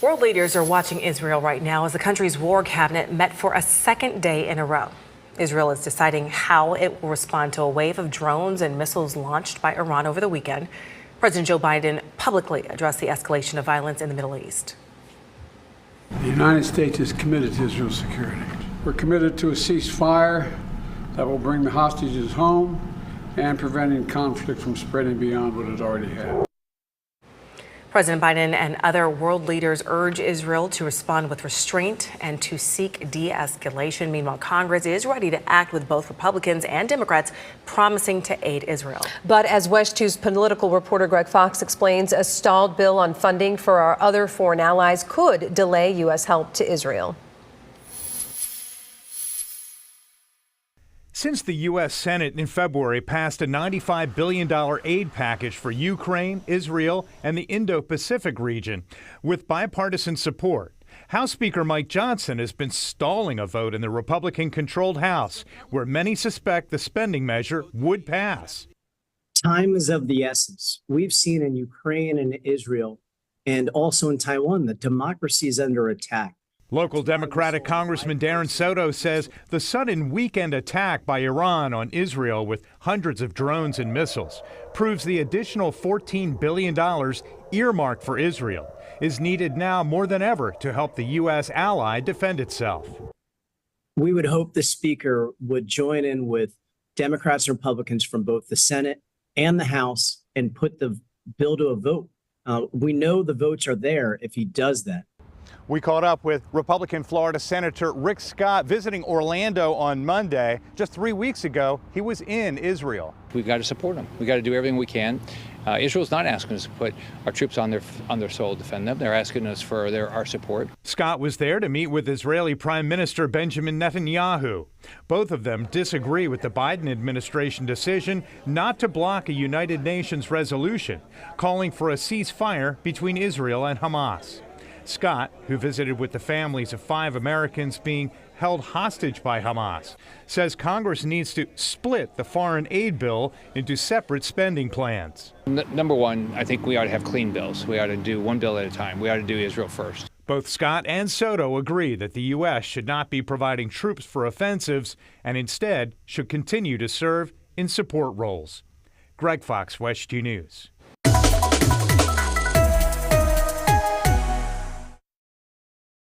World leaders are watching Israel right now as the country's war cabinet met for a second day in a row. Israel is deciding how it will respond to a wave of drones and missiles launched by Iran over the weekend. President Joe Biden publicly addressed the escalation of violence in the Middle East. The United States is committed to Israel's security. We're committed to a ceasefire that will bring the hostages home and preventing conflict from spreading beyond what it already has. President Biden and other world leaders urge Israel to respond with restraint and to seek de-escalation. Meanwhile, Congress is ready to act, with both Republicans and Democrats promising to aid Israel. But as WESH 2's political reporter Greg Fox explains, a stalled bill on funding for our other foreign allies could delay U.S. help to Israel. Since the U.S. Senate in February passed a $95 billion aid package for Ukraine, Israel, and the Indo-Pacific region with bipartisan support, House Speaker Mike Johnson has been stalling a vote in the Republican-controlled House, where many suspect the spending measure would pass. Time is of the essence. We've seen in Ukraine and Israel, and also in Taiwan, that democracy is under attack. Local Democratic Congressman Darren Soto says the sudden weekend attack by Iran on Israel with hundreds of drones and missiles proves the additional $14 billion earmarked for Israel is needed now more than ever to help the U.S. ally defend itself. We would hope the Speaker would join in with Democrats and Republicans from both the Senate and the House and put the bill to a vote. We know the votes are there if he does that. We caught up with Republican Florida Senator Rick Scott visiting Orlando on Monday. Just 3 weeks ago, he was in Israel. We've got to support them. We've got to do everything we can. Israel's not asking us to put our troops on their soil to defend them. They're asking us for our support. Scott was there to meet with Israeli Prime Minister Benjamin Netanyahu. Both of them disagree with the Biden administration decision not to block a United Nations resolution calling for a ceasefire between Israel and Hamas. Scott, who visited with the families of 5 Americans being held hostage by Hamas, says Congress needs to split the foreign aid bill into separate spending plans. Number one, I think we ought to have clean bills. We ought to do one bill at a time. We ought to do Israel first. Both Scott and Soto agree that the U.S. should not be providing troops for offensives and instead should continue to serve in support roles. Greg Fox, WESH 2 News.